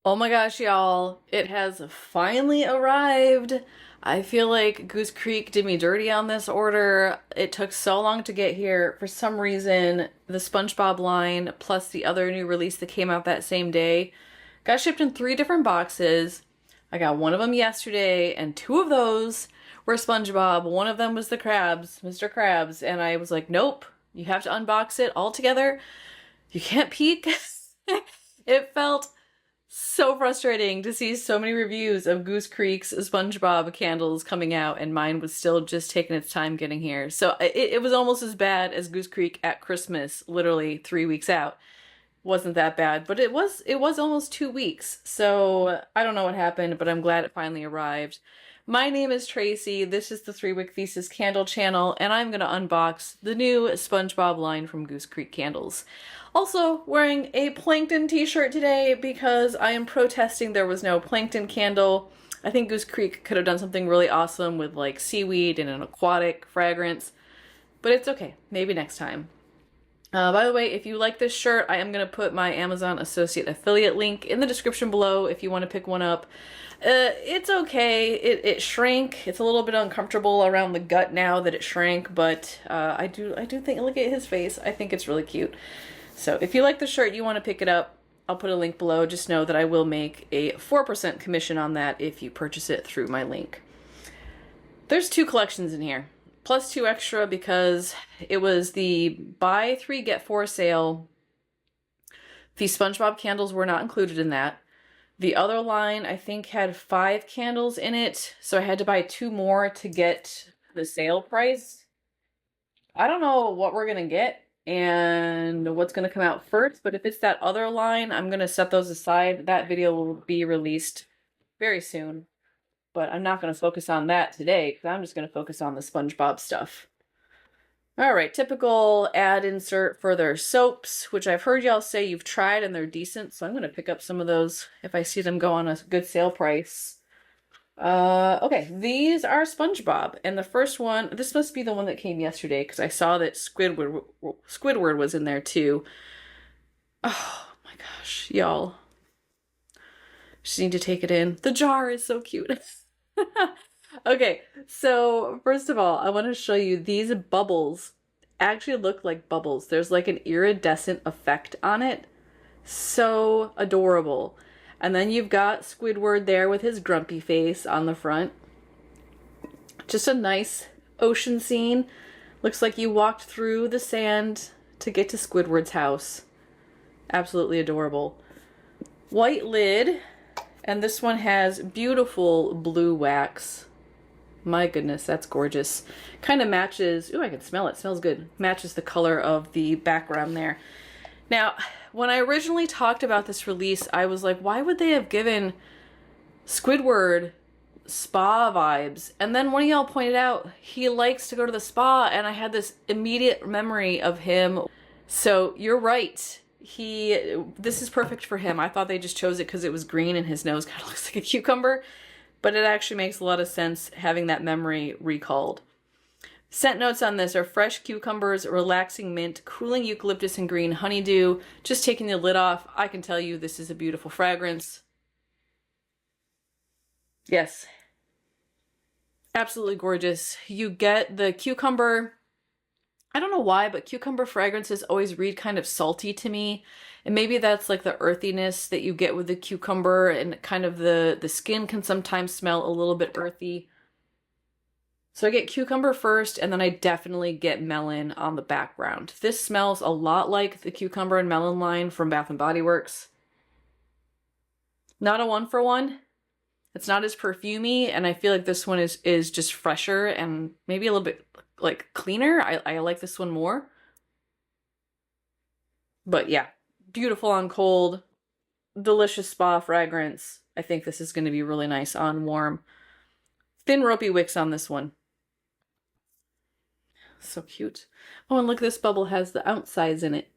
Oh my gosh, y'all. It has finally arrived. I feel like Goose Creek did me dirty on this order. It took so long to get here. For some reason, the SpongeBob line plus the other new release that came out that same day got shipped in three different boxes. I got one of them yesterday, and two of those were SpongeBob. One of them was the Krabs, Mr. Krabs, and I was like, nope, you have to unbox it all together. You can't peek. It felt so frustrating to see so many reviews of Goose Creek's SpongeBob candles coming out, and mine was still just taking its time getting here. So it was almost as bad as Goose Creek at Christmas, literally 3 weeks out. Wasn't that bad, but it was almost 2 weeks. So I don't know what happened, but I'm glad it finally arrived. My name is Tracy. This is the 3 Wick Thesis Candle channel, and I'm gonna unbox the new SpongeBob line from Goose Creek Candles. Also wearing a Plankton T-shirt today because I am protesting there was no Plankton candle. I think Goose Creek could have done something really awesome with like seaweed and an aquatic fragrance, but it's okay. Maybe next time. By the way, if you like this shirt, I am going to put my Amazon associate affiliate link in the description below if you want to pick one up. It's okay. It shrank. It's a little bit uncomfortable around the gut now that it shrank, but I do think, look at his face. I think it's really cute. So if you like the shirt, you want to pick it up, I'll put a link below. Just know that I will make a 4% commission on that if you purchase it through my link. There's two collections in here, plus 2 extra because it was the buy 3 get 4 sale. The SpongeBob candles were not included in that. The other line I think had 5 candles in it, so I had to buy 2 more to get the sale price. I don't know what we're gonna get and what's going to come out first, but if it's that other line, I'm going to set those aside. That video will be released very soon, but I'm not going to focus on that today because I'm just going to focus on the SpongeBob stuff. All right, typical ad insert for their soaps, which I've heard y'all say you've tried and they're decent, so I'm going to pick up some of those if I see them go on a good sale price. Okay, these are SpongeBob, and the first one, this must be the one that came yesterday, because I saw that Squidward was in there too. Oh my gosh, y'all. Just need to take it in. The jar is so cute. Okay, so first of all, I want to show you these bubbles actually look like bubbles. There's like an iridescent effect on it. So adorable. And then you've got Squidward there with his grumpy face on the front. Just a nice ocean scene. Looks like you walked through the sand to get to Squidward's house. Absolutely adorable. White lid. And this one has beautiful blue wax. My goodness, that's gorgeous. Kind of matches, ooh, I can smell it, smells good. Matches the color of the background there. Now, when I originally talked about this release, I was like, why would they have given Squidward spa vibes? And then one of y'all pointed out he likes to go to the spa, and I had this immediate memory of him. So you're right. This is perfect for him. I thought they just chose it because it was green and his nose kind of looks like a cucumber, but it actually makes a lot of sense having that memory recalled. Scent notes on this are fresh cucumbers, relaxing mint, cooling eucalyptus and green honeydew. Just taking the lid off, I can tell you this is a beautiful fragrance. Yes. Absolutely gorgeous. You get the cucumber. I don't know why, but cucumber fragrances always read kind of salty to me. And maybe that's like the earthiness that you get with the cucumber, and kind of the skin can sometimes smell a little bit earthy. So I get cucumber first, and then I definitely get melon on the background. This smells a lot like the cucumber and melon line from Bath & Body Works. Not a 1-for-1. It's not as perfumey, and I feel like this one is just fresher and maybe a little bit like cleaner. I like this one more. But yeah, beautiful on cold, delicious spa fragrance. I think this is going to be really nice on warm. Thin ropey wicks on this one. So cute. Oh, and look, this bubble has the ounce size in it.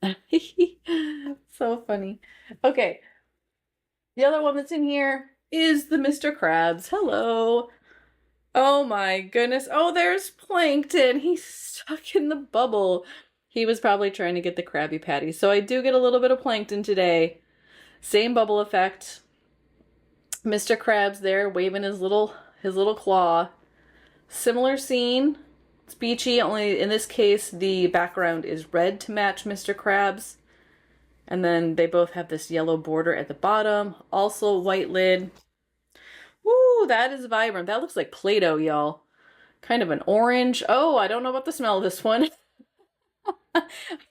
So funny. Okay. The other one that's in here is the Mr. Krabs. Hello. Oh my goodness. Oh, there's Plankton. He's stuck in the bubble. He was probably trying to get the Krabby Patty. So I do get a little bit of Plankton today. Same bubble effect. Mr. Krabs there waving his little claw. Similar scene. It's beachy, only in this case the background is red to match Mr. Krabs. And then they both have this yellow border at the bottom. Also white lid. Woo, that is vibrant. That looks like Play-Doh, y'all. Kind of an orange. Oh, I don't know about the smell of this one. I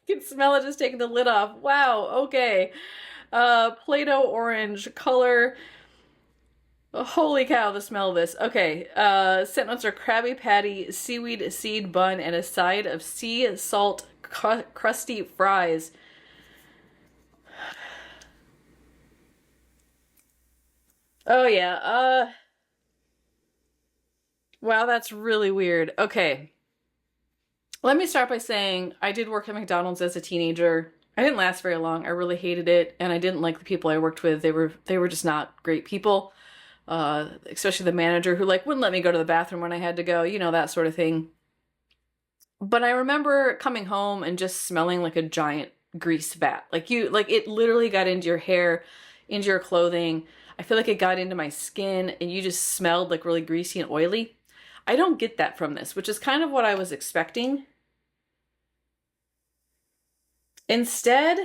can smell it just taking the lid off. Wow, okay. Play-Doh orange color. Holy cow, the smell of this. Okay, scent notes are Krabby Patty, seaweed seed bun, and a side of sea salt crusty fries. Oh yeah, wow, that's really weird. Okay. Let me start by saying I did work at McDonald's as a teenager. I didn't last very long. I really hated it, and I didn't like the people I worked with. They were just not great people. Especially the manager who like wouldn't let me go to the bathroom when I had to go, you know, that sort of thing. But I remember coming home and just smelling like a giant grease vat. Like it literally got into your hair, into your clothing. I feel like it got into my skin and you just smelled like really greasy and oily. I don't get that from this, which is kind of what I was expecting. Instead,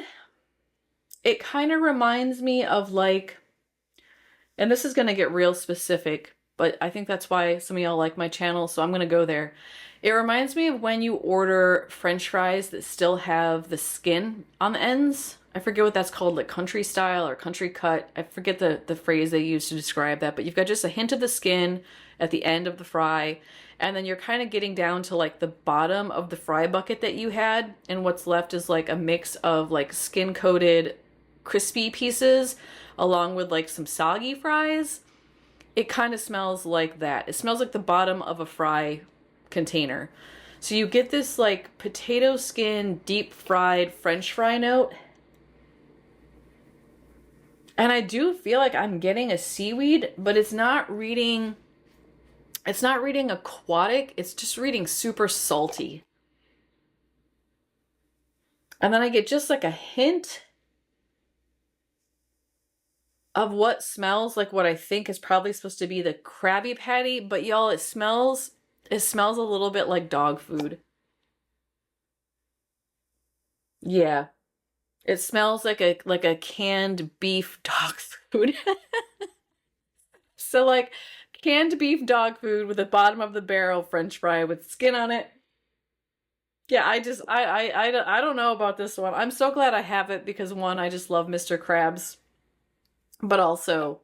it kind of reminds me of like, and this is going to get real specific, but I think that's why some of y'all like my channel, so I'm going to go there. It reminds me of when you order French fries that still have the skin on the ends. I forget what that's called, like country style or country cut. I forget the phrase they use to describe that, but you've got just a hint of the skin at the end of the fry, and then you're kind of getting down to like the bottom of the fry bucket that you had, and what's left is like a mix of like skin-coated crispy pieces along with like some soggy fries. It kind of smells like that. It smells like the bottom of a fry container. So you get this like potato skin deep fried French fry note. And I do feel like I'm getting a seaweed, but it's not reading aquatic. It's just reading super salty. And then I get just like a hint of what smells like what I think is probably supposed to be the Krabby Patty, but y'all, it smells a little bit like dog food. Yeah. It smells like a canned beef dog food. So like canned beef dog food with the bottom of the barrel French fry with skin on it. Yeah, I don't know about this one. I'm so glad I have it because one, I just love Mr. Krabs. But also,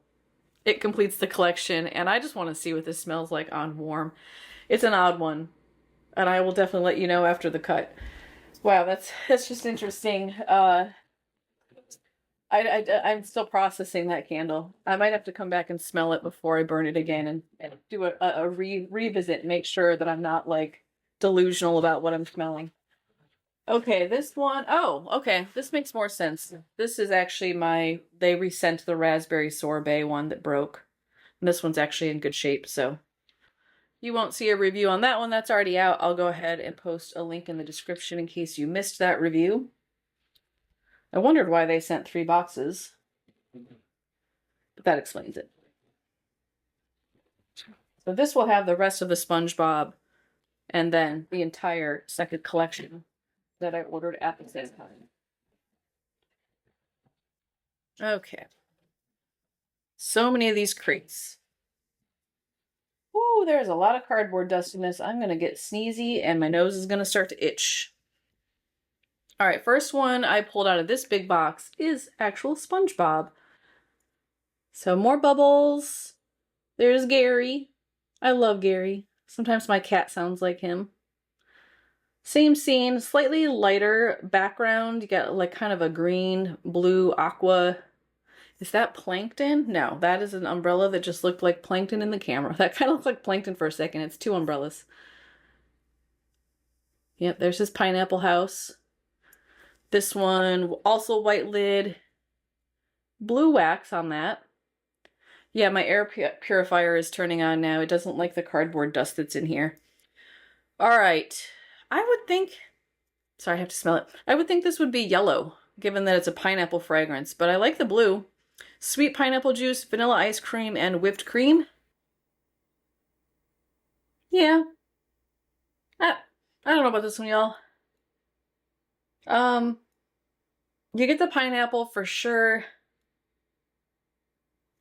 it completes the collection, and I just want to see what this smells like on warm. It's an odd one, and I will definitely let you know after the cut. Wow, that's just interesting. I'm still processing that candle. I might have to come back and smell it before I burn it again and do a revisit, make sure that I'm not like delusional about what I'm smelling. Okay, this one, oh, okay, this makes more sense. This is actually they resent the raspberry sorbet one that broke. And this one's actually in good shape, so you won't see a review on that one. That's already out. I'll go ahead and post a link in the description in case you missed that review. I wondered why they sent 3 boxes, but that explains it. So this will have the rest of the SpongeBob and then the entire second collection that I ordered at the same time. Okay. So many of these crates. Ooh, there's a lot of cardboard dust in this. I'm going to get sneezy and my nose is going to start to itch. All right, first one I pulled out of this big box is actual SpongeBob. So more bubbles. There's Gary. I love Gary. Sometimes my cat sounds like him. Same scene, slightly lighter background. You got like kind of a green, blue, aqua. Is that Plankton? No, that is an umbrella that just looked like Plankton in the camera. That kind of looked like Plankton for a second. It's 2 umbrellas. Yep, there's his pineapple house. This one, also white lid. Blue wax on that. Yeah, my air purifier is turning on now. It doesn't like the cardboard dust that's in here. All right. I would think, sorry, I have to smell it. I would think this would be yellow, given that it's a pineapple fragrance, but I like the blue. Sweet pineapple juice, vanilla ice cream, and whipped cream. Yeah. I don't know about this one, y'all. You get the pineapple for sure.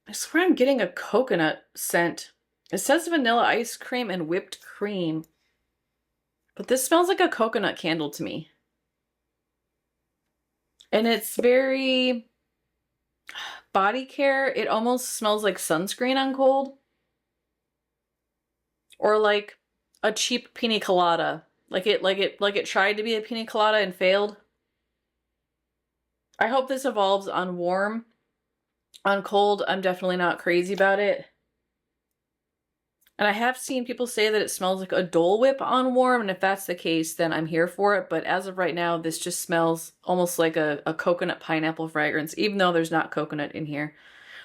I swear I'm getting a coconut scent. It says vanilla ice cream and whipped cream. But this smells like a coconut candle to me. And it's very body care. It almost smells like sunscreen on cold. Or like a cheap pina colada. Like it tried to be a pina colada and failed. I hope this evolves on warm. On cold, I'm definitely not crazy about it. And I have seen people say that it smells like a Dole Whip on warm, and if that's the case, then I'm here for it. But as of right now, this just smells almost like a coconut pineapple fragrance, even though there's not coconut in here.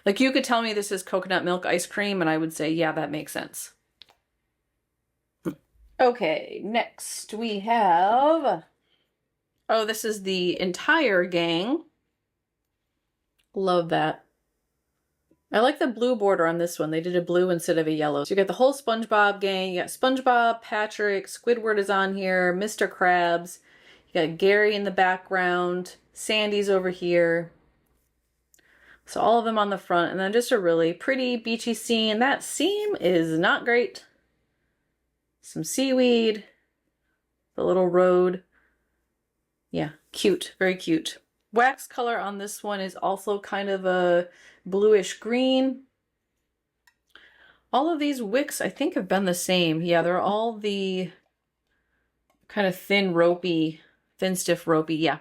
Like, you could tell me this is coconut milk ice cream, and I would say, yeah, that makes sense. Okay, next we have... Oh, this is the entire gang. Love that. I like the blue border on this one. They did a blue instead of a yellow. So you got the whole SpongeBob gang. You got SpongeBob, Patrick, Squidward is on here, Mr. Krabs. You got Gary in the background. Sandy's over here. So all of them on the front. And then just a really pretty beachy scene. That seam is not great. Some seaweed. The little road. Yeah, cute. Very cute. Wax color on this one is also kind of a bluish green. All of these wicks, I think, have been the same. Yeah, they're all the kind of thin, ropey, thin, stiff, ropey. Yeah.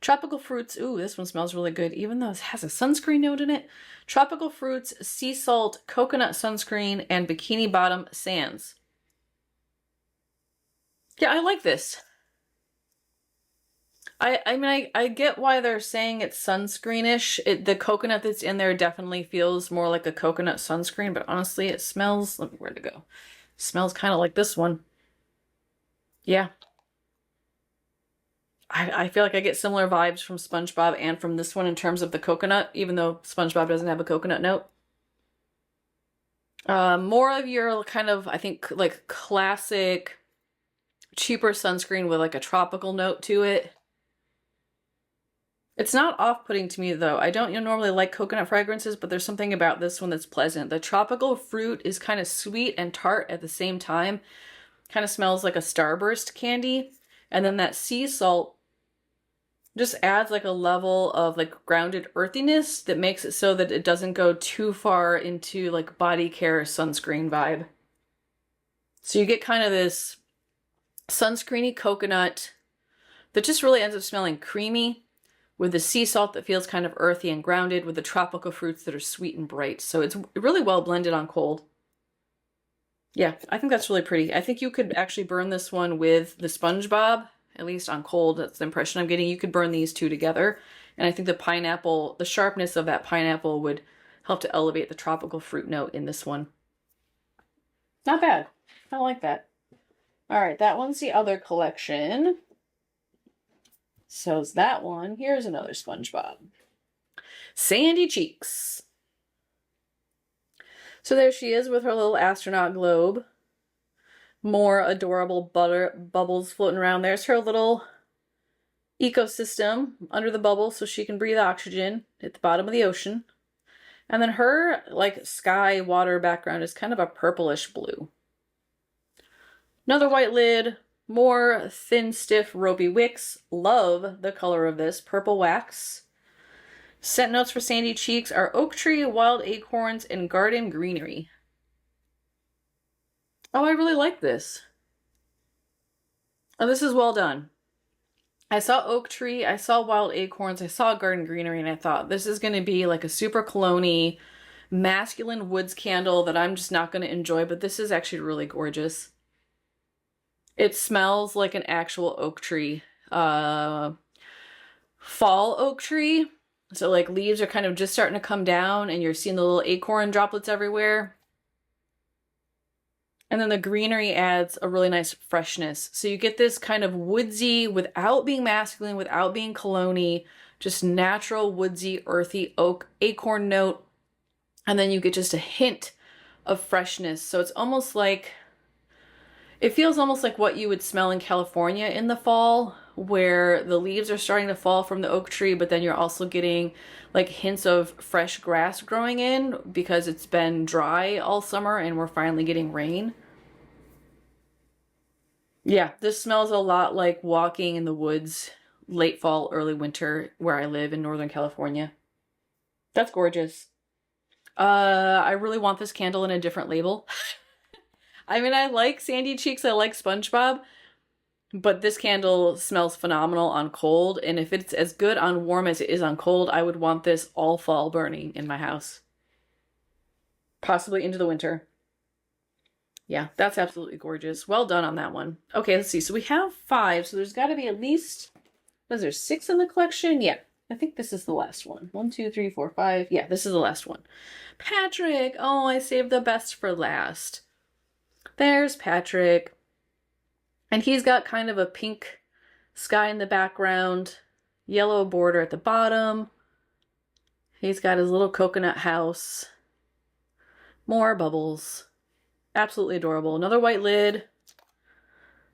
Tropical fruits. Ooh, this one smells really good, even though it has a sunscreen note in it. Tropical fruits, sea salt, coconut sunscreen, and Bikini Bottom sands. Yeah, I like this. I mean, I get why they're saying it's sunscreenish. The coconut that's in there definitely feels more like a coconut sunscreen, but honestly, it smells... Where'd it go? Smells kind of like this one. Yeah. I feel like I get similar vibes from SpongeBob and from this one in terms of the coconut, even though SpongeBob doesn't have a coconut note. More of your kind of, I think, like classic, cheaper sunscreen with like a tropical note to it. It's not off-putting to me, though. I don't normally like coconut fragrances, but there's something about this one that's pleasant. The tropical fruit is kind of sweet and tart at the same time. Kind of smells like a Starburst candy. And then that sea salt just adds like a level of like grounded earthiness that makes it so that it doesn't go too far into like body care sunscreen vibe. So you get kind of this sunscreeny coconut that just really ends up smelling creamy, with the sea salt that feels kind of earthy and grounded, with the tropical fruits that are sweet and bright. So it's really well blended on cold. Yeah, I think that's really pretty. I think you could actually burn this one with the SpongeBob, at least on cold. That's the impression I'm getting. You could burn these two together. And I think the pineapple, the sharpness of that pineapple would help to elevate the tropical fruit note in this one. Not bad. I like that. All right, that one's the other collection. So's that one. Here's another SpongeBob. Sandy Cheeks. So there she is with her little astronaut globe. More adorable bubbles floating around. There's her little ecosystem under the bubble so she can breathe oxygen at the bottom of the ocean. And then her like sky water background is kind of a purplish blue. Another white lid. More thin, stiff, ropey wicks. Love the color of this. Purple wax. Scent notes for Sandy Cheeks are oak tree, wild acorns, and garden greenery. Oh, I really like this. Oh, this is well done. I saw oak tree, I saw wild acorns, I saw garden greenery, and I thought this is going to be like a super cologne-y, masculine woods candle that I'm just not going to enjoy, but this is actually really gorgeous. It smells like an actual oak tree. Fall oak tree. So like leaves are kind of just starting to come down and you're seeing the little acorn droplets everywhere. And then the greenery adds a really nice freshness. So you get this kind of woodsy without being masculine, without being cologne-y, just natural, woodsy, earthy oak acorn note. And then you get just a hint of freshness. So it's almost like, it feels almost like what you would smell in California in the fall, where the leaves are starting to fall from the oak tree, but then you're also getting like hints of fresh grass growing in because it's been dry all summer and we're finally getting rain. Yeah, this smells a lot like walking in the woods late fall, early winter where I live in Northern California. That's gorgeous. I really want this candle in a different label. I mean, I like Sandy Cheeks, I like SpongeBob, but this candle smells phenomenal on cold, and if it's as good on warm as it is on cold, I would want this all fall burning in my house. Possibly into the winter. Yeah, that's absolutely gorgeous. Well done on that one. Okay, let's see. So we have 5, so there's got to be at least, was there 6 in the collection? Yeah, I think this is the last one. 1, 2, 3, 4, 5. Yeah, this is the last one. Patrick! Oh, I saved the best for last. There's Patrick. And he's got kind of a pink sky in the background, yellow border at the bottom. He's got his little coconut house. More bubbles. Absolutely adorable. Another white lid.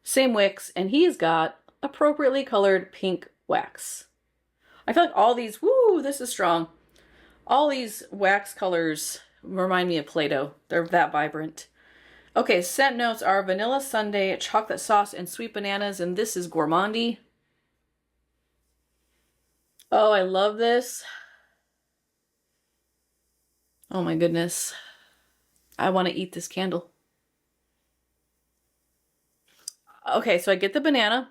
Same wicks. And he's got appropriately colored pink wax. I feel like all these, woo, this is strong. All these wax colors remind me of Play-Doh. They're that vibrant. Okay, scent notes are vanilla sundae, chocolate sauce, and sweet bananas, and this is gourmandy. Oh, I love this. Oh my goodness. I want to eat this candle. Okay, so I get the banana.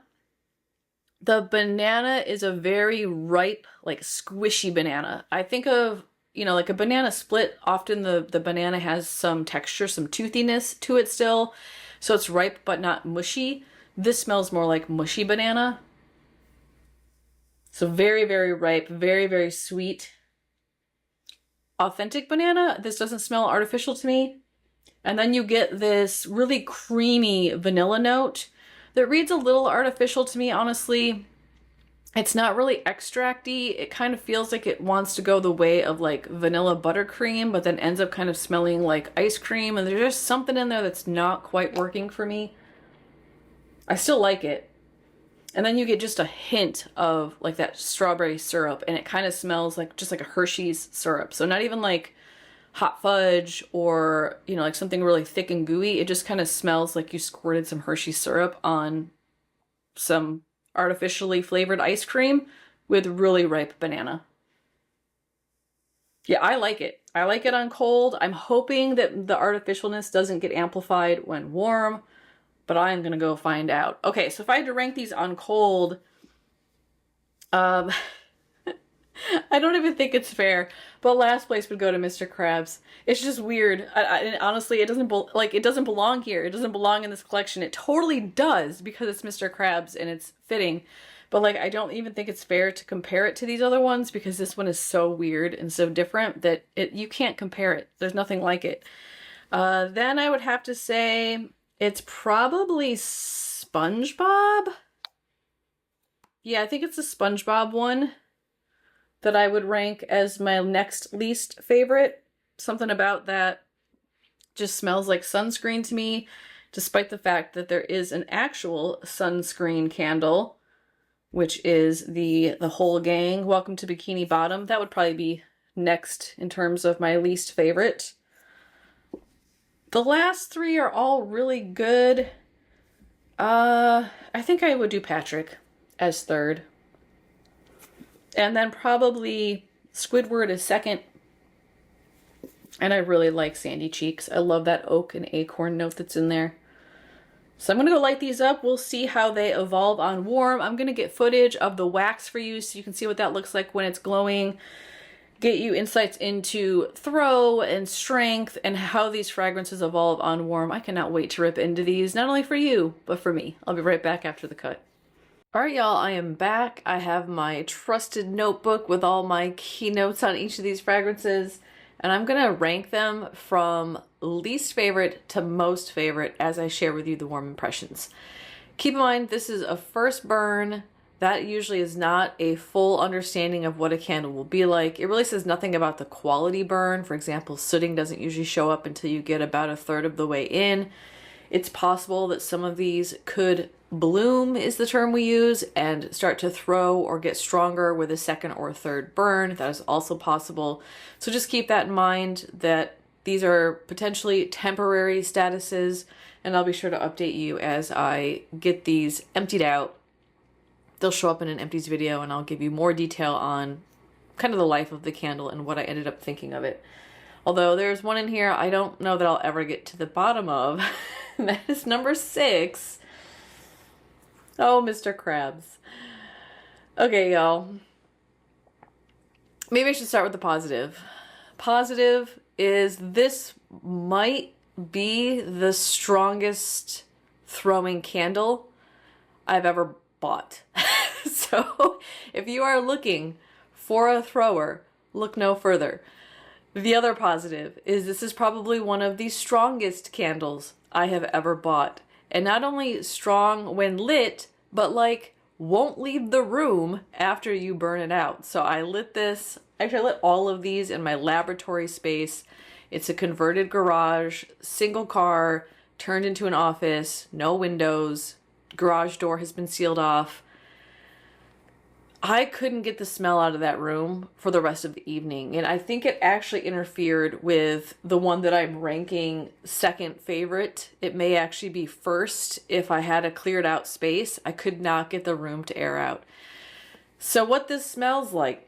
The banana is a very ripe, like squishy banana. I think of, you know, like a banana split. Often the banana has some texture, some toothiness to it still. So it's ripe but not mushy. This smells more like mushy banana. So very, very ripe, very, very sweet. Authentic banana. This doesn't smell artificial to me. And then you get this really creamy vanilla note that reads a little artificial to me, honestly. It's not really extracty. It kind of feels like it wants to go the way of like vanilla buttercream, but then ends up kind of smelling like ice cream. And there's just something in there that's not quite working for me. I still like it. And then you get just a hint of like that strawberry syrup, and it kind of smells like just like a Hershey's syrup. So not even like hot fudge or, you know, like something really thick and gooey. It just kind of smells like you squirted some Hershey syrup on some artificially flavored ice cream with really ripe banana. Yeah, I like it. I like it on cold. I'm hoping that the artificialness doesn't get amplified when warm, but I'm gonna go find out. Okay, so if I had to rank these on cold, I don't even think it's fair, but last place would go to Mr. Krabs. It's just weird. Honestly, it doesn't belong here. It doesn't belong in this collection. It totally does because it's Mr. Krabs and it's fitting. But like, I don't even think it's fair to compare it to these other ones because this one is so weird and so different that you can't compare it. There's nothing like it. Then I would have to say it's probably SpongeBob. Yeah, I think it's the SpongeBob one that I would rank as my next least favorite. Something about that just smells like sunscreen to me, despite the fact that there is an actual sunscreen candle, which is the whole gang. Welcome to Bikini Bottom. That would probably be next in terms of my least favorite. The last 3 are all really good. I think I would do Patrick as third. And then probably Squidward is second. And I really like Sandy Cheeks. I love that oak and acorn note that's in there. So I'm going to go light these up. We'll see how they evolve on warm. I'm going to get footage of the wax for you so you can see what that looks like when it's glowing. Get you insights into throw and strength and how these fragrances evolve on warm. I cannot wait to rip into these, not only for you, but for me. I'll be right back after the cut. Alright y'all, I am back. I have my trusted notebook with all my key notes on each of these fragrances, and I'm gonna rank them from least favorite to most favorite as I share with you the warm impressions. Keep in mind, this is a first burn. that usually is not a full understanding of what a candle will be like. It really says nothing about the quality burn. For example, sooting doesn't usually show up until you get about 1/3 of the way in. It's possible that some of these could bloom, is the term we use, and start to throw or get stronger with a second or third burn. That is also possible. So just keep that in mind, that these are potentially temporary statuses, and I'll be sure to update you as I get these emptied out. They'll show up in an empties video, and I'll give you more detail on kind of the life of the candle and what I ended up thinking of it. Although there's one in here I don't know that I'll ever get to the bottom of. That is number 6. Oh, Mr. Krabs. Okay, y'all. Maybe I should start with the positive. Positive is this might be the strongest throwing candle I've ever bought. So if you are looking for a thrower, look no further. The other positive is this is probably one of the strongest candles I have ever bought. And not only strong when lit, but like won't leave the room after you burn it out. So I lit this, actually I lit all of these in my laboratory space. It's a converted garage, single car, turned into an office, no windows, garage door has been sealed off. I couldn't get the smell out of that room for the rest of the evening. And I think it actually interfered with the one that I'm ranking second favorite. It may actually be first if I had a cleared out space. I could not get the room to air out. So what this smells like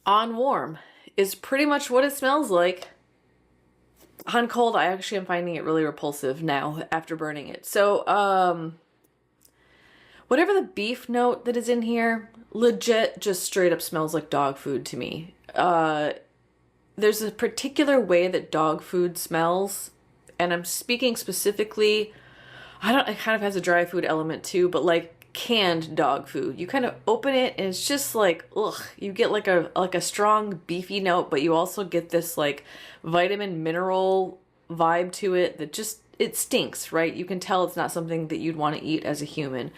on warm is pretty much what it smells like on cold. I actually am finding it really repulsive now after burning it. So, whatever the beef note that is in here, legit just straight up smells like dog food to me. There's a particular way that dog food smells, and I'm speaking specifically, it kind of has a dry food element too, but like canned dog food. You kind of open it and it's just like, ugh, you get like a strong beefy note, but you also get this like vitamin mineral vibe to it that just, it stinks, right? You can tell it's not something that you'd want to eat as a human.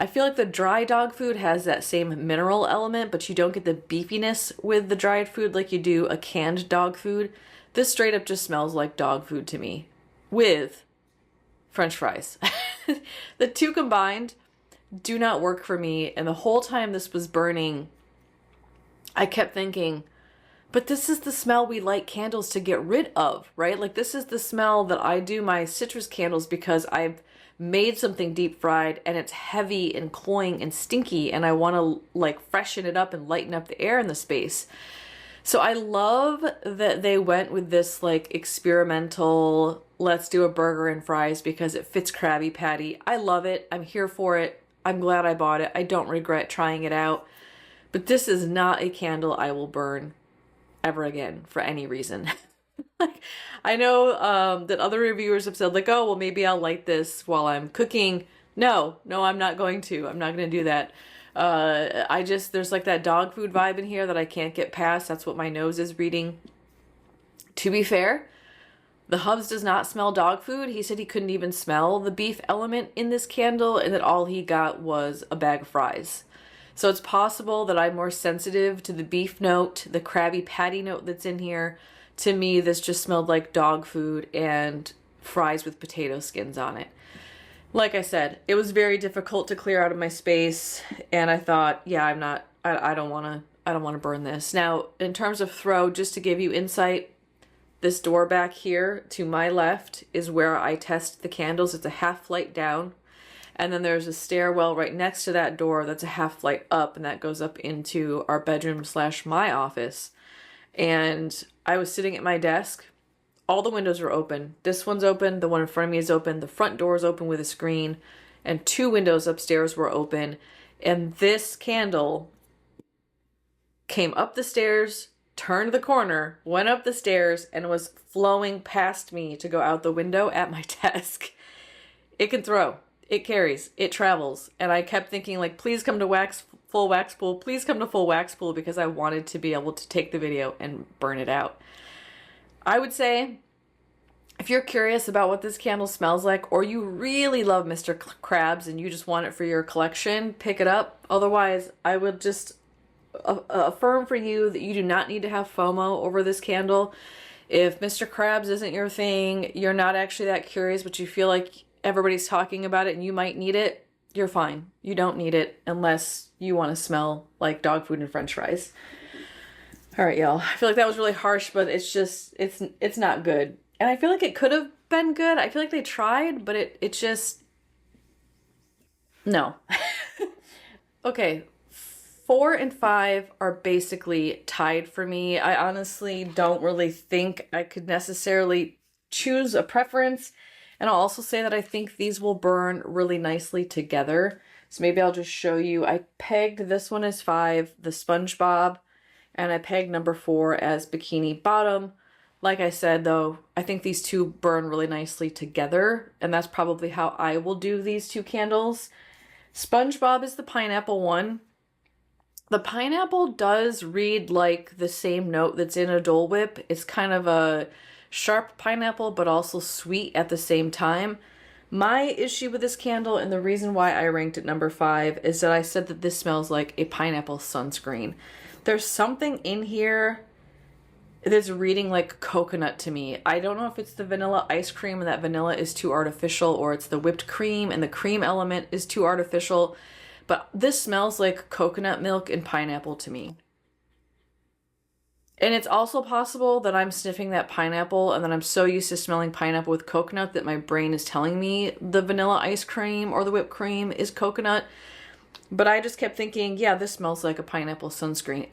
I feel like the dry dog food has that same mineral element, but you don't get the beefiness with the dried food like you do a canned dog food. This straight up just smells like dog food to me, with French fries. The two combined do not work for me, and the whole time this was burning, I kept thinking, but this is the smell we light candles to get rid of, right? Like this is the smell that I do my citrus candles because I've made something deep fried and it's heavy and cloying and stinky and I want to like freshen it up and lighten up the air in the space. So I love that they went with this like experimental, let's do a burger and fries because it fits Krabby Patty. I love it. I'm here for it. I'm glad I bought it. I don't regret trying it out. But this is not a candle I will burn ever again for any reason. Like, I know that other reviewers have said like, oh, well, maybe I'll light this while I'm cooking. No, I'm not going to. I'm not going to do that. There's like that dog food vibe in here that I can't get past. That's what my nose is reading. To be fair, the Hubs does not smell dog food. He said he couldn't even smell the beef element in this candle and that all he got was a bag of fries. So it's possible that I'm more sensitive to the beef note, the Krabby Patty note that's in here. To me, this just smelled like dog food and fries with potato skins on it. Like I said, it was very difficult to clear out of my space, and I thought, yeah, I don't want to burn this. Now, in terms of throw, just to give you insight, this door back here to my left is where I test the candles. It's a half flight down, and then there's a stairwell right next to that door that's a half flight up, and that goes up into our bedroom / my office. And I was sitting at my desk. All the windows are open. This one's open. The one in front of me is open. The front door is open with a screen. And 2 windows upstairs were open. And this candle came up the stairs, turned the corner, went up the stairs, and was flowing past me to go out the window at my desk. It can throw. It carries. It travels. And I kept thinking, like, please come to full wax pool. Please come to full wax pool, because I wanted to be able to take the video and burn it out. I would say If you're curious about what this candle smells like, or you really love Mr. Krabs and you just want it for your collection, pick it up. Otherwise, I would just affirm for you that you do not need to have FOMO over this candle. If Mr. Krabs isn't your thing, you're not actually that curious, but you feel like everybody's talking about it and you might need it, you're fine. You don't need it unless you want to smell like dog food and french fries. All right, y'all. I feel like that was really harsh, but it's just, it's not good. And I feel like it could have been good. I feel like they tried, but it just, no. Okay, 4 and 5 are basically tied for me. I honestly don't really think I could necessarily choose a preference. And I'll also say that I think these will burn really nicely together. So maybe I'll just show you. I pegged this one as 5, the SpongeBob, and I pegged number 4 as Bikini Bottom. Like I said, though, I think these two burn really nicely together, and that's probably how I will do these two candles. SpongeBob is the pineapple one. The pineapple does read like the same note that's in a Dole Whip. It's kind of a sharp pineapple, but also sweet at the same time. My issue with this candle, and the reason why I ranked it number 5, is that I said that this smells like a pineapple sunscreen. There's something in here that's reading like coconut to me. I don't know if it's the vanilla ice cream and that vanilla is too artificial, or it's the whipped cream and the cream element is too artificial, but this smells like coconut milk and pineapple to me. And it's also possible that I'm sniffing that pineapple and that I'm so used to smelling pineapple with coconut that my brain is telling me the vanilla ice cream or the whipped cream is coconut. But I just kept thinking, yeah, this smells like a pineapple sunscreen.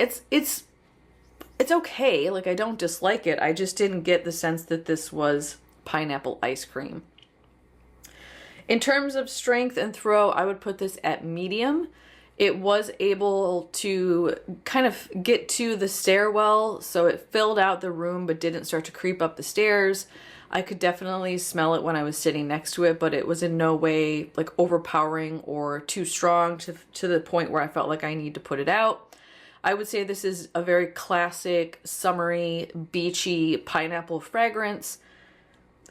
It's okay. Like, I don't dislike it. I just didn't get the sense that this was pineapple ice cream. In terms of strength and throw, I would put this at medium. It was able to kind of get to the stairwell, so it filled out the room but didn't start to creep up the stairs. I could definitely smell it when I was sitting next to it, but it was in no way like overpowering or too strong to the point where I felt like I need to put it out. I would say this is a very classic, summery, beachy pineapple fragrance.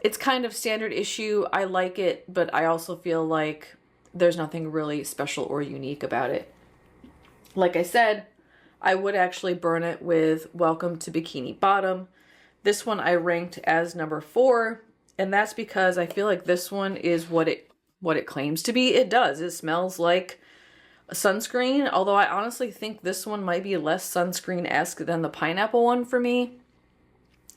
It's kind of standard issue. I like it, but I also feel like there's nothing really special or unique about it. Like I said, I would actually burn it with Welcome to Bikini Bottom. This one I ranked as number 4, and that's because I feel like this one is what it claims to be. It does. It smells like a sunscreen, although I honestly think this one might be less sunscreen-esque than the pineapple one for me,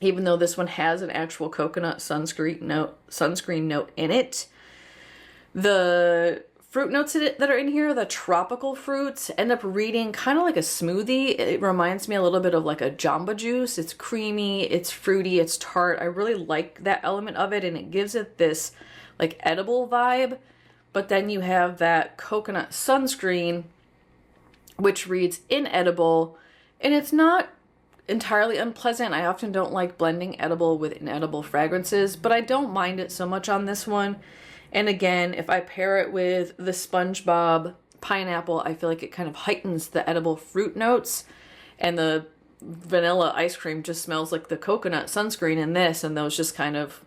even though this one has an actual coconut sunscreen note in it. The fruit notes that are in here, the tropical fruits, end up reading kind of like a smoothie. It reminds me a little bit of like a Jamba Juice. It's creamy, it's fruity, it's tart. I really like that element of it, and it gives it this like edible vibe. But then you have that coconut sunscreen, which reads inedible, and it's not entirely unpleasant. I often don't like blending edible with inedible fragrances, but I don't mind it so much on this one. And again, if I pair it with the SpongeBob pineapple, I feel like it kind of heightens the edible fruit notes, and the vanilla ice cream just smells like the coconut sunscreen in this, and those just kind of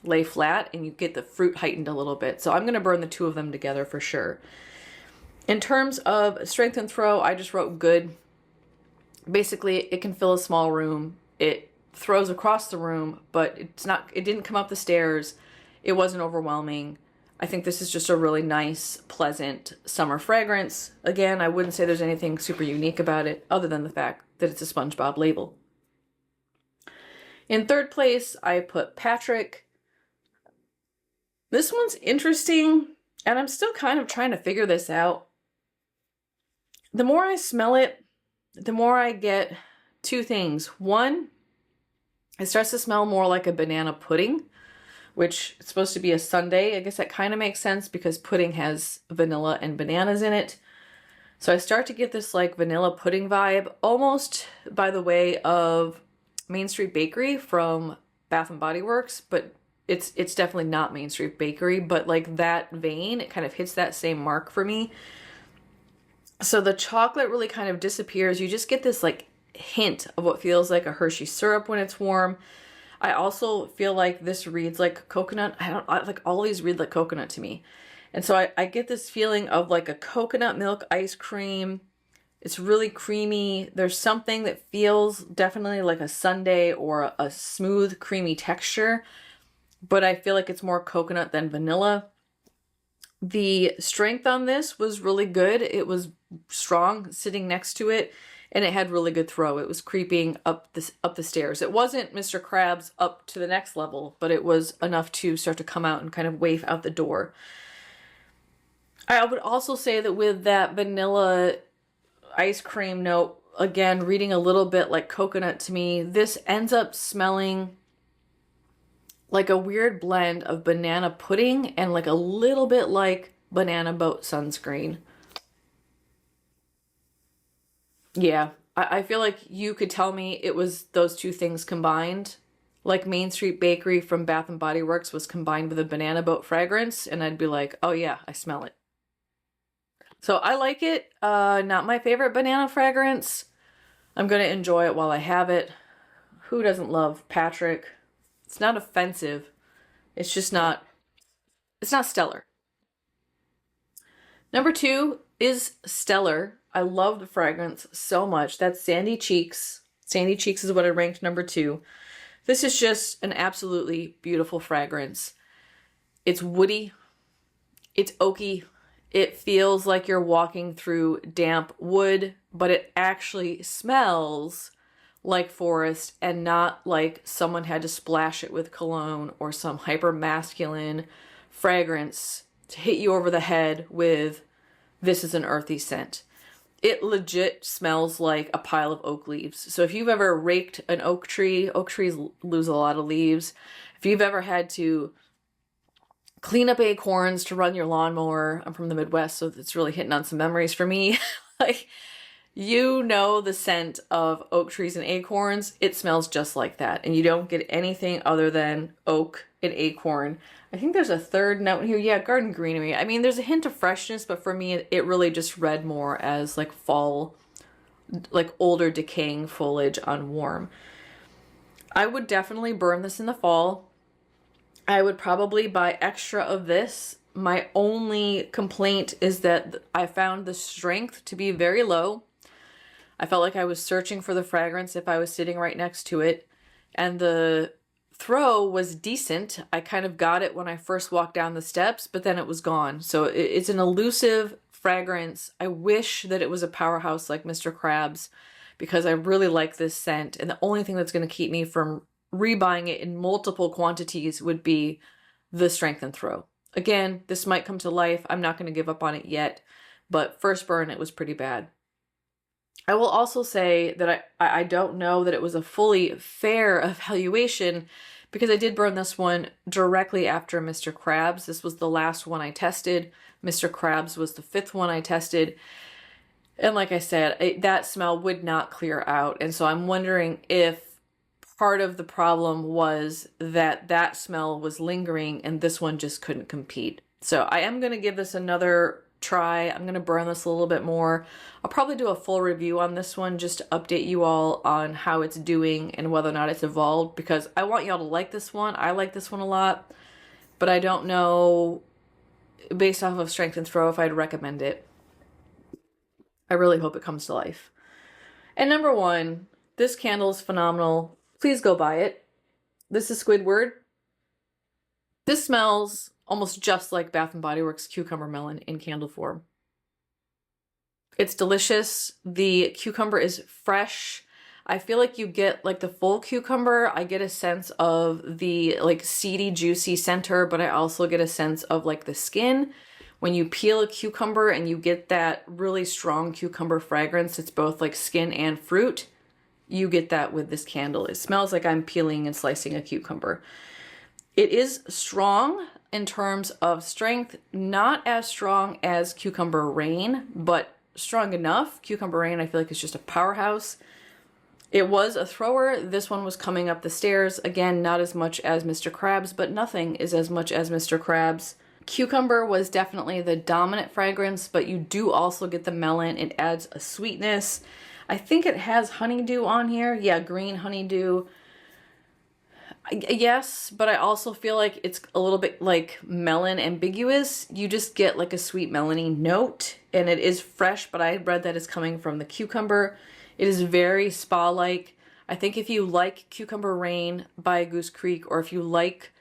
lay flat and you get the fruit heightened a little bit. So I'm going to burn the two of them together for sure. In terms of strength and throw, I just wrote good. Basically, it can fill a small room. It throws across the room, but it didn't come up the stairs. It wasn't overwhelming. I think this is just a really nice, pleasant summer fragrance. Again, I wouldn't say there's anything super unique about it other than the fact that it's a SpongeBob label. In third place, I put Patrick. This one's interesting, and I'm still kind of trying to figure this out. The more I smell it, the more I get two things. One, it starts to smell more like a banana pudding, which is supposed to be a sundae. I guess that kind of makes sense because pudding has vanilla and bananas in it. So I start to get this like vanilla pudding vibe, almost by the way of Main Street Bakery from Bath and Body Works, but it's definitely not Main Street Bakery, but like that vein, it kind of hits that same mark for me. So the chocolate really kind of disappears. You just get this like hint of what feels like a Hershey syrup when it's warm. I also feel like this reads like coconut. Like all these read like coconut to me. And so I get this feeling of like a coconut milk ice cream. It's really creamy. There's something that feels definitely like a sundae or a smooth, creamy texture, but I feel like it's more coconut than vanilla. The strength on this was really good. It was strong sitting next to it, and it had really good throw. It was creeping up the stairs. It wasn't Mr. Krabs up to the next level, but it was enough to start to come out and kind of waft out the door. I would also say that with that vanilla ice cream note, again, reading a little bit like coconut to me, this ends up smelling like a weird blend of banana pudding and like a little bit like banana boat sunscreen. Yeah, I feel like you could tell me it was those two things combined. Like Main Street Bakery from Bath and Body Works was combined with a banana boat fragrance, and I'd be like, oh yeah, I smell it. So I like it. Not my favorite banana fragrance. I'm going to enjoy it while I have it. Who doesn't love Patrick? It's not offensive. It's just not, it's not stellar. Number 2 is Stellar. I love the fragrance so much. That's Sandy Cheeks. Sandy Cheeks is what I ranked number 2. This is just an absolutely beautiful fragrance. It's woody. It's oaky. It feels like you're walking through damp wood, but it actually smells like forest and not like someone had to splash it with cologne or some hyper masculine fragrance to hit you over the head with, this is an earthy scent. It legit smells like a pile of oak leaves. So if you've ever raked an oak trees lose a lot of leaves. If you've ever had to clean up acorns to run your lawnmower, I'm from the Midwest, so it's really hitting on some memories for me. Like, you know the scent of oak trees and acorns. It smells just like that. And you don't get anything other than oak and acorn. I think there's a third note here. Yeah, garden greenery. I mean, there's a hint of freshness, but for me, it really just read more as like fall, like older decaying foliage on warm. I would definitely burn this in the fall. I would probably buy extra of this. My only complaint is that I found the strength to be very low. I felt like I was searching for the fragrance if I was sitting right next to it. And the throw was decent. I kind of got it when I first walked down the steps, but then it was gone. So it's an elusive fragrance. I wish that it was a powerhouse like Mr. Krabs, because I really like this scent. And the only thing that's going to keep me from rebuying it in multiple quantities would be the strength and throw. Again, this might come to life. I'm not going to give up on it yet, but first burn, it was pretty bad. I will also say that I don't know that it was a fully fair evaluation, because I did burn this one directly after Mr. Krabs. This was the last one I tested. Mr. Krabs was the 5th one I tested. And like I said, that smell would not clear out. And so I'm wondering if part of the problem was that that smell was lingering and this one just couldn't compete. So I am going to give this another try. I'm going to burn this a little bit more. I'll probably do a full review on this one just to update you all on how it's doing and whether or not it's evolved, because I want y'all to like this one. I like this one a lot, but I don't know, based off of strength and throw, if I'd recommend it. I really hope it comes to life. And number 1, this candle is phenomenal. Please go buy it. This is Squidward. This smells almost just like Bath & Body Works Cucumber Melon in candle form. It's delicious. The cucumber is fresh. I feel like you get like the full cucumber. I get a sense of the like seedy, juicy center, but I also get a sense of like the skin. When you peel a cucumber and you get that really strong cucumber fragrance, it's both like skin and fruit. You get that with this candle. It smells like I'm peeling and slicing a cucumber. It is strong in terms of strength, not as strong as Cucumber Rain, but strong enough. Cucumber Rain, I feel like, is just a powerhouse. It was a thrower. This one was coming up the stairs. Again, not as much as Mr. Krabs, but nothing is as much as Mr. Krabs. Cucumber was definitely the dominant fragrance, but you do also get the melon. It adds a sweetness. I think it has honeydew on here. Yeah, green honeydew. Yes, but I also feel like it's a little bit like melon ambiguous. You just get like a sweet melony note, and it is fresh, but I read that it's coming from the cucumber. It is very spa-like. I think if you like Cucumber Rain by Goose Creek, or if you like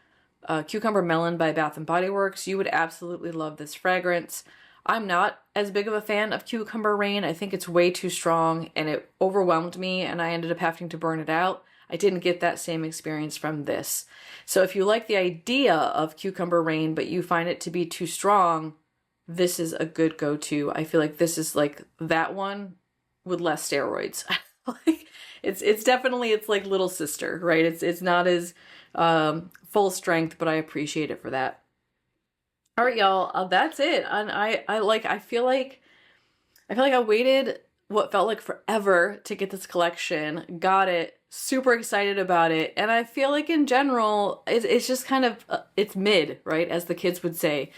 Cucumber Melon by Bath & Body Works, you would absolutely love this fragrance. I'm not as big of a fan of Cucumber Rain. I think it's way too strong, and it overwhelmed me, and I ended up having to burn it out. I didn't get that same experience from this. So if you like the idea of Cucumber Rain, but you find it to be too strong, this is a good go-to. I feel like this is like that one with less steroids. Like it's definitely, it's like little sister, right? It's not as full strength, but I appreciate it for that. All right, y'all, that's it. And I feel like I waited what felt like forever to get this collection, got it, super excited about it, and I feel like in general, it's just kind of, it's mid, right, as the kids would say.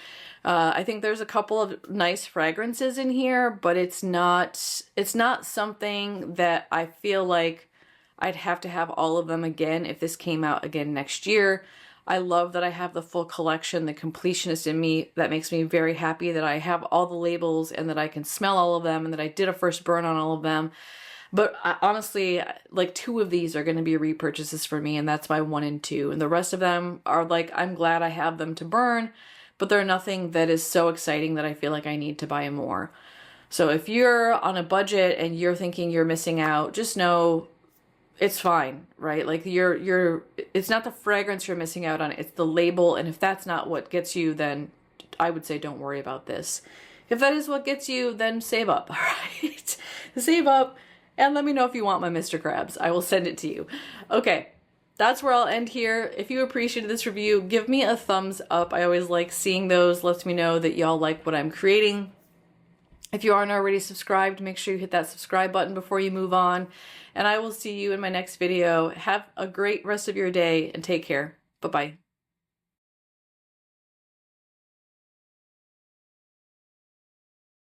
I think there's a couple of nice fragrances in here, but it's not something that I feel like I'd have to have all of them again if this came out again next year. I love that I have the full collection, the completionist in me. That makes me very happy that I have all the labels and that I can smell all of them and that I did a first burn on all of them. But honestly, like 2 of these are going to be repurchases for me, and that's my 1 and 2. And the rest of them are like, I'm glad I have them to burn, but they're nothing that is so exciting that I feel like I need to buy more. So if you're on a budget and you're thinking you're missing out, just know it's fine, right? Like it's not the fragrance you're missing out on, it's the label. And if that's not what gets you, then I would say don't worry about this. If that is what gets you, then save up, all right? Save up and let me know if you want my Mr. Krabs. I will send it to you. Okay, that's where I'll end here. If you appreciated this review, give me a thumbs up. I always like seeing those. Lets me know that y'all like what I'm creating. If you aren't already subscribed, make sure you hit that subscribe button before you move on. And I will see you in my next video. Have a great rest of your day and take care. Bye-bye.